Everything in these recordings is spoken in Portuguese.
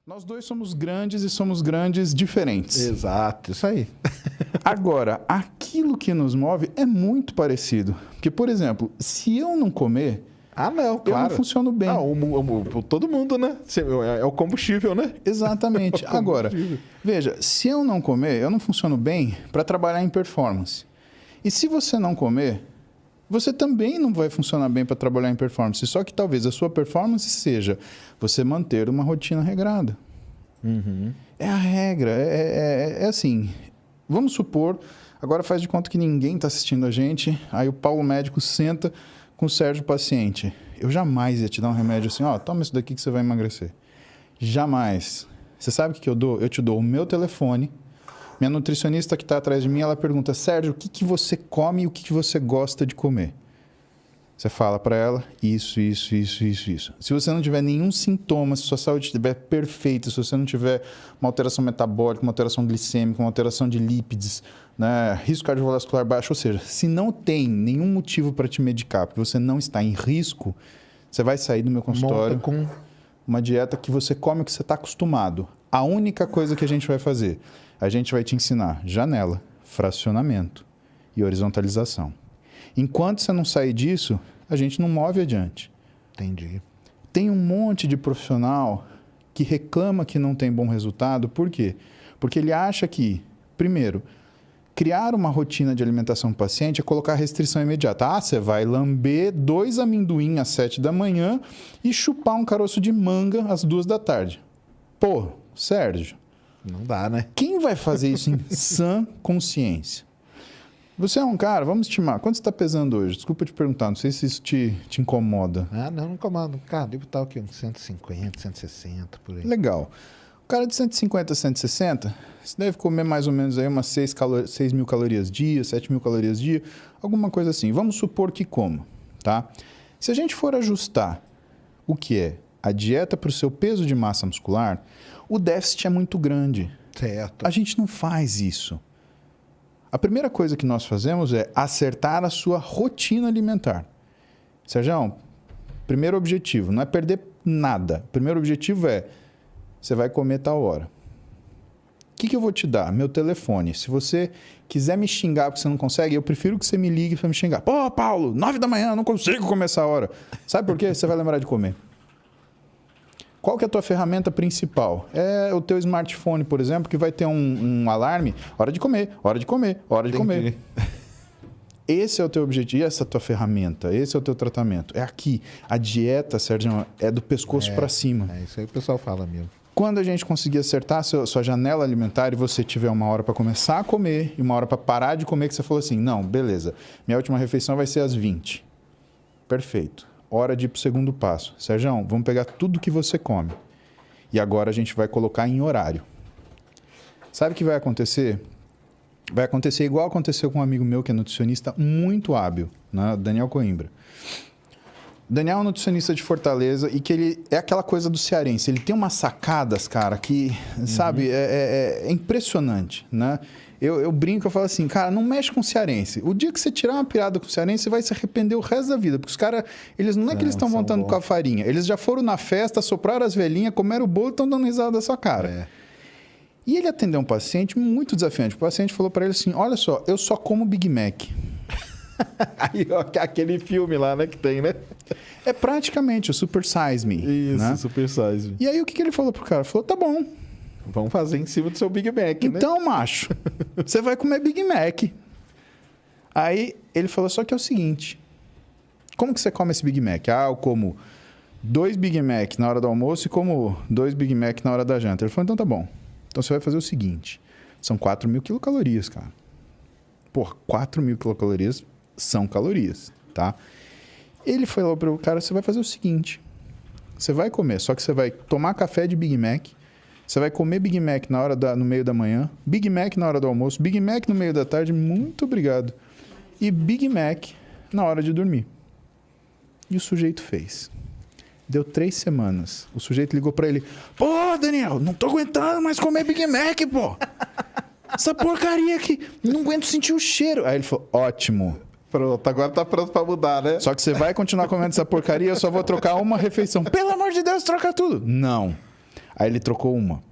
Nós dois somos grandes e somos grandes diferentes. Exato, isso aí. Agora, aquilo que nos move é muito parecido. Porque, por exemplo, se eu não comer, não, claro. eu não funciono bem. Todo mundo, né? É o combustível, né? Exatamente. Agora, veja, se eu não comer, eu não funciono bem para trabalhar em performance. E se você não comer, você também não vai funcionar bem para trabalhar em performance. Só que talvez a sua performance seja você manter uma rotina regrada. Uhum. É a regra. É assim. Vamos supor, agora faz de conta que ninguém está assistindo a gente, aí o Paulo médico senta com o Sérgio paciente. Eu jamais ia te dar um remédio assim, toma isso daqui que você vai emagrecer. Jamais. Você sabe o que eu dou? Eu te dou o meu telefone. Minha nutricionista que está atrás de mim, ela pergunta, Sérgio, o que você come e o que você gosta de comer? Você fala para ela, isso. Se você não tiver nenhum sintoma, se sua saúde estiver perfeita, se você não tiver uma alteração metabólica, uma alteração glicêmica, uma alteração de lípides, né, risco cardiovascular baixo, ou seja, se não tem nenhum motivo para te medicar, porque você não está em risco, você vai sair do meu consultório com uma dieta que você come o que você está acostumado. A única coisa que a gente vai fazer, a gente vai te ensinar janela, fracionamento e horizontalização. Enquanto você não sair disso, a gente não move adiante. Entendi. Tem um monte de profissional que reclama que não tem bom resultado. Por quê? Porque ele acha que, primeiro, criar uma rotina de alimentação para o paciente é colocar restrição imediata. Você vai lamber 2 amendoim às 7 da manhã e chupar um caroço de manga às 2 da tarde. Pô, Sérgio. Não dá, né? Quem vai fazer isso em sã consciência? Você é um cara, vamos estimar, quanto você está pesando hoje? Desculpa te perguntar, não sei se isso te incomoda. Não incomoda. Cara, devo estar aqui uns 150, 160, por aí. Legal. O cara de 150 160, você deve comer mais ou menos aí umas 6 mil calorias dia, 7 mil calorias dia, alguma coisa assim. Vamos supor que como, tá? Se a gente for ajustar o que é a dieta para o seu peso de massa muscular, o déficit é muito grande. Certo. A gente não faz isso. A primeira coisa que nós fazemos é acertar a sua rotina alimentar. Sérgio, primeiro objetivo, não é perder nada. O primeiro objetivo é, você vai comer tal hora. O que eu vou te dar? Meu telefone. Se você quiser me xingar porque você não consegue, eu prefiro que você me ligue para me xingar. Pô, Paulo, 9 da manhã, eu não consigo comer essa hora. Sabe por quê? Você vai lembrar de comer. Qual que é a tua ferramenta principal? É o teu smartphone, por exemplo, que vai ter um alarme. Hora de comer, hora de comer, hora de comer. Esse é o teu objetivo, essa é a tua ferramenta, esse é o teu tratamento. É aqui. A dieta, Sérgio, é do pescoço para cima. É isso aí que o pessoal fala mesmo. Quando a gente conseguir acertar a sua janela alimentar e você tiver uma hora para começar a comer e uma hora para parar de comer, que você falou assim, não, beleza, minha última refeição vai ser às 20. Perfeito. Hora de ir para o segundo passo. Sérgio, vamos pegar tudo que você come. E agora a gente vai colocar em horário. Sabe o que vai acontecer? Vai acontecer igual aconteceu com um amigo meu que é nutricionista muito hábil, né? Daniel Coimbra. Daniel é um nutricionista de Fortaleza e que ele é aquela coisa do cearense. Ele tem umas sacadas, cara, que, sabe, é impressionante, né? Eu brinco, eu falo assim, cara, não mexe com o cearense. O dia que você tirar uma pirada com o cearense, você vai se arrepender o resto da vida. Porque os caras, eles não é que eles estão voltando com a farinha. Eles já foram na festa, sopraram as velhinhas, comeram o bolo e estão dando risada da sua cara. É. E ele atendeu um paciente muito desafiante. O paciente falou para ele assim, olha só, eu só como Big Mac. Aí, ó, aquele filme lá, né, que tem, né? É praticamente o Super Size Me. Isso, né? Super Size Me. E aí o que ele falou pro cara? Ele falou, tá bom. Vamos fazer em cima do seu Big Mac, né? Então, macho, você vai comer Big Mac. Aí ele falou, só que é o seguinte, como que você come esse Big Mac? Eu como 2 Big Mac na hora do almoço e como 2 Big Mac na hora da janta. Ele falou, então tá bom. Então você vai fazer o seguinte, são 4 mil quilocalorias, cara. Porra, 4 mil quilocalorias são calorias, tá? Ele foi lá pro cara, você vai fazer o seguinte, você vai comer, só que você vai tomar café de Big Mac, você vai comer Big Mac no meio da manhã, Big Mac na hora do almoço, Big Mac no meio da tarde, muito obrigado. E Big Mac na hora de dormir. E o sujeito fez. Deu 3 semanas. O sujeito ligou pra ele. Pô, Daniel, não tô aguentando mais comer Big Mac, pô. Essa porcaria aqui. Não aguento sentir o cheiro. Aí ele falou, ótimo. Pronto, agora tá pronto pra mudar, né? Só que você vai continuar comendo essa porcaria, eu só vou trocar uma refeição. Pelo amor de Deus, troca tudo. Não. Aí ele trocou uma.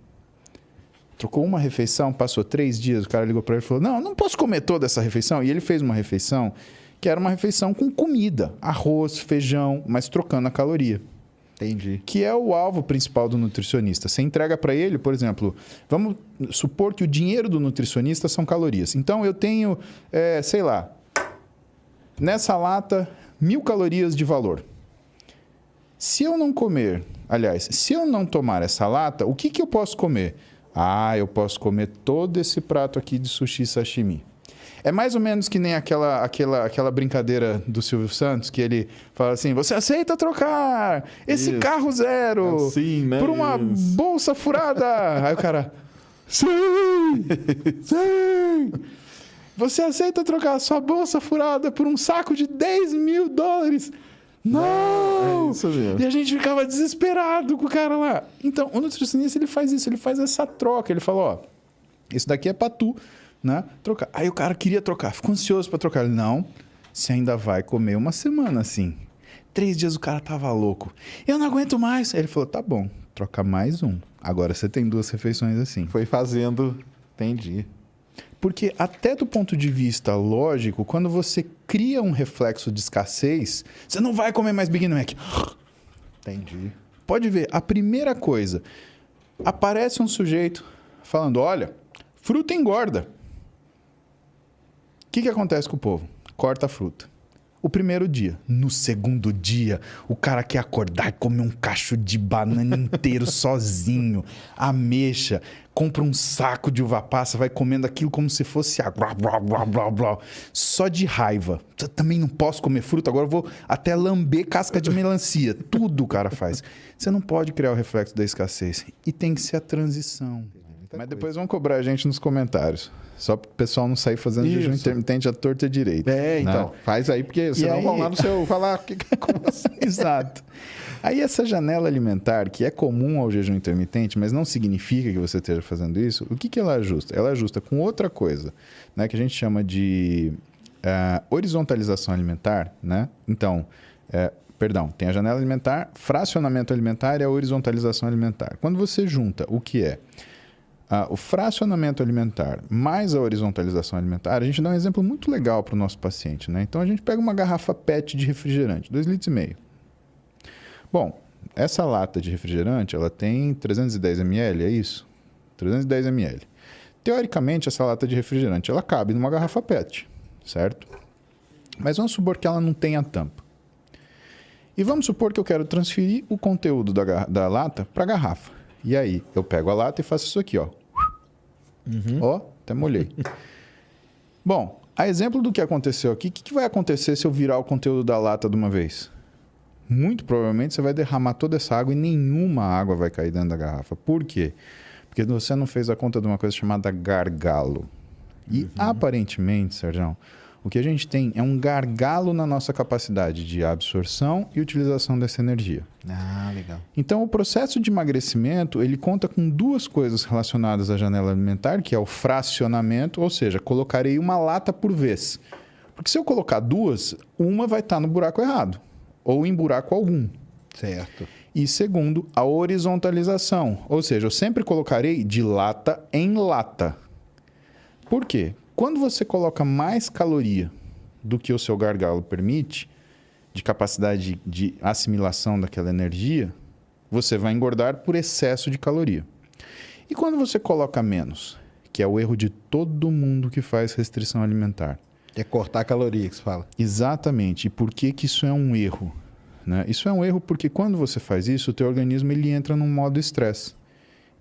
Trocou uma refeição, passou 3 dias, o cara ligou para ele e falou, não posso comer toda essa refeição. E ele fez uma refeição que era uma refeição com comida, arroz, feijão, mas trocando a caloria. Entendi. Que é o alvo principal do nutricionista. Você entrega para ele, por exemplo, vamos supor que o dinheiro do nutricionista são calorias. Então, eu tenho, sei lá, nessa lata, 1.000 calorias de valor. Se eu não comer, aliás, se eu não tomar essa lata, o que eu posso comer? Eu posso comer todo esse prato aqui de sushi sashimi. É mais ou menos que nem aquela brincadeira do Silvio Santos, que ele fala assim, você aceita trocar esse carro zero assim, né? por uma bolsa furada? Aí o cara, sim! Você aceita trocar a sua bolsa furada por um saco de $10.000? Não! É isso mesmo. E a gente ficava desesperado com o cara lá. Então, o nutricionista, ele faz isso, ele faz essa troca. Ele fala, ó, isso daqui é pra tu, né? Trocar. Aí o cara queria trocar, ficou ansioso pra trocar. Ele, não, você ainda vai comer uma semana assim. 3 dias o cara tava louco. Eu não aguento mais. Aí ele falou, tá bom, troca mais um. Agora você tem 2 refeições assim. Foi fazendo... Entendi. Porque até do ponto de vista lógico, quando você cria um reflexo de escassez, você não vai comer mais Big Mac. Entendi. Pode ver, a primeira coisa, aparece um sujeito falando, olha, fruta engorda. O que acontece com o povo? Corta a fruta. O primeiro dia. No segundo dia, o cara quer acordar e comer um cacho de banana inteiro sozinho, ameixa, compra um saco de uva passa, vai comendo aquilo como se fosse água, blá, blá, blá, blá, só de raiva. Eu também não posso comer fruta, agora eu vou até lamber casca de melancia. Tudo o cara faz. Você não pode criar o reflexo da escassez. E tem que ser a transição. Mas depois vão cobrar a gente nos comentários. Só para o pessoal não sair fazendo jejum intermitente à torta e direita. Então, faz aí, porque senão vão lá no seu falar como assim. Exato. Aí essa janela alimentar, que é comum ao jejum intermitente, mas não significa que você esteja fazendo isso, o que ela ajusta? Ela ajusta com outra coisa, né, que a gente chama de horizontalização alimentar, né? Então, tem a janela alimentar, fracionamento alimentar e a horizontalização alimentar. Quando você junta o que é o fracionamento alimentar mais a horizontalização alimentar, a gente dá um exemplo muito legal para o nosso paciente, né? Então, a gente pega uma garrafa PET de refrigerante, 2,5 litros. Bom, essa lata de refrigerante, ela tem 310 ml, é isso? 310 ml. Teoricamente, essa lata de refrigerante, ela cabe numa garrafa PET, certo? Mas vamos supor que ela não tenha tampa. E vamos supor que eu quero transferir o conteúdo da lata para a garrafa. E aí, eu pego a lata e faço isso aqui, ó. Ó, até molhei. Bom, a exemplo do que aconteceu aqui, o que vai acontecer se eu virar o conteúdo da lata de uma vez? Muito provavelmente você vai derramar toda essa água e nenhuma água vai cair dentro da garrafa. Por quê? Porque você não fez a conta de uma coisa chamada gargalo. E aparentemente, Sérgio, o que a gente tem é um gargalo na nossa capacidade de absorção e utilização dessa energia. Legal. Então, o processo de emagrecimento, ele conta com 2 coisas relacionadas à janela alimentar, que é o fracionamento, ou seja, colocarei uma lata por vez. Porque se eu colocar 2, uma vai estar no buraco errado, ou em buraco algum. Certo. E segundo, a horizontalização, ou seja, eu sempre colocarei de lata em lata. Por quê? Quando você coloca mais caloria do que o seu gargalo permite, de capacidade de assimilação daquela energia, você vai engordar por excesso de caloria. E quando você coloca menos, que é o erro de todo mundo que faz restrição alimentar. É cortar a caloria que você fala. Exatamente. E por que isso é um erro? Né? Isso é um erro porque quando você faz isso, o teu organismo ele entra num modo estresse.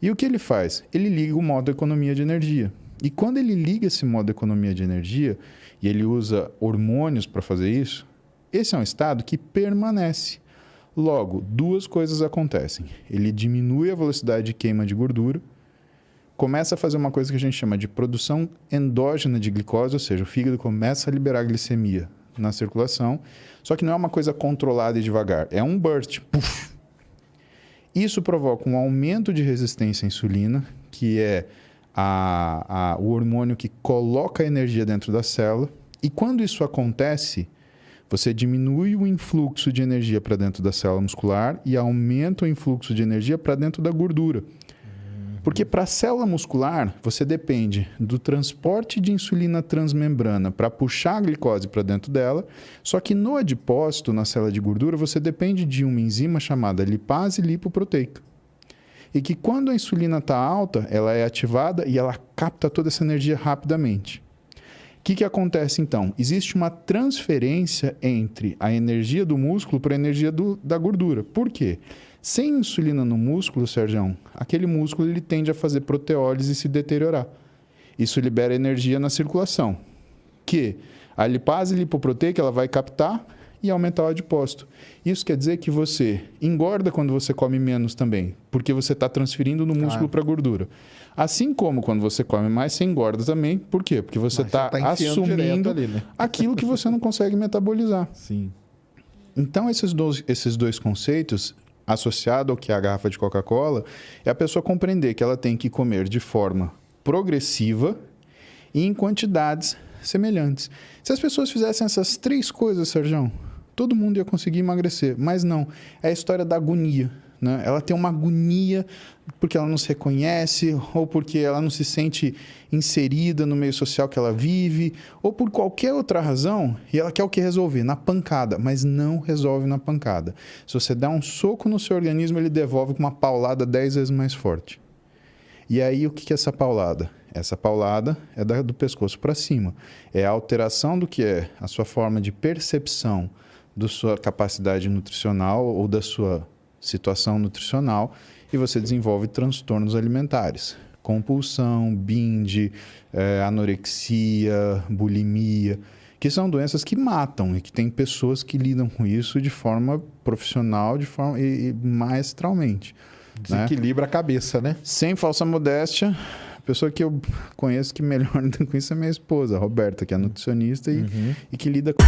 E o que ele faz? Ele liga o modo economia de energia. E quando ele liga esse modo economia de energia, e ele usa hormônios para fazer isso, esse é um estado que permanece. Logo, 2 coisas acontecem. Ele diminui a velocidade de queima de gordura, começa a fazer uma coisa que a gente chama de produção endógena de glicose, ou seja, o fígado começa a liberar glicemia na circulação, só que não é uma coisa controlada e devagar, é um burst. Puff. Isso provoca um aumento de resistência à insulina, que é o hormônio que coloca a energia dentro da célula. E quando isso acontece, Você diminui o influxo de energia para dentro da célula muscular e aumenta o influxo de energia para dentro da gordura. Porque para a célula muscular, você depende do transporte de insulina transmembrana para puxar a glicose para dentro dela, só que no adipócito, na célula de gordura, você depende de uma enzima chamada lipase lipoproteica. E que quando a insulina está alta, ela é ativada e ela capta toda essa energia rapidamente. O que acontece então? Existe uma transferência entre a energia do músculo para a energia da gordura. Por quê? Sem insulina no músculo, Sérgio, aquele músculo ele tende a fazer proteólise e se deteriorar. Isso libera energia na circulação, que a lipase lipoproteica ela vai captar e aumentar o adipócito. Isso quer dizer que você engorda quando você come menos também, porque você está transferindo no músculo para a gordura. Assim como quando você come mais, você engorda também. Por quê? Porque você está assumindo ali, né? aquilo que você não consegue metabolizar. Sim. Então, esses dois conceitos, associado ao que é a garrafa de Coca-Cola, é a pessoa compreender que ela tem que comer de forma progressiva e em quantidades semelhantes. Se as pessoas fizessem essas 3 coisas, Sérgio, todo mundo ia conseguir emagrecer. Mas não. É a história da agonia. Né? Ela tem uma agonia porque ela não se reconhece, ou porque ela não se sente inserida no meio social que ela vive, ou por qualquer outra razão, e ela quer o que resolver? Na pancada, mas não resolve na pancada. Se você dá um soco no seu organismo, ele devolve com uma paulada 10 vezes mais forte. E aí, o que é essa paulada? Essa paulada é do pescoço para cima. É a alteração do que é a sua forma de percepção da sua capacidade nutricional ou da sua situação nutricional e você desenvolve transtornos alimentares. Compulsão, binge, anorexia, bulimia, que são doenças que matam e que tem pessoas que lidam com isso de forma profissional e maestralmente. Desequilibra a cabeça, né? Sem falsa modéstia, a pessoa que eu conheço que melhor lida com isso é minha esposa, a Roberta, que é nutricionista e que lida com...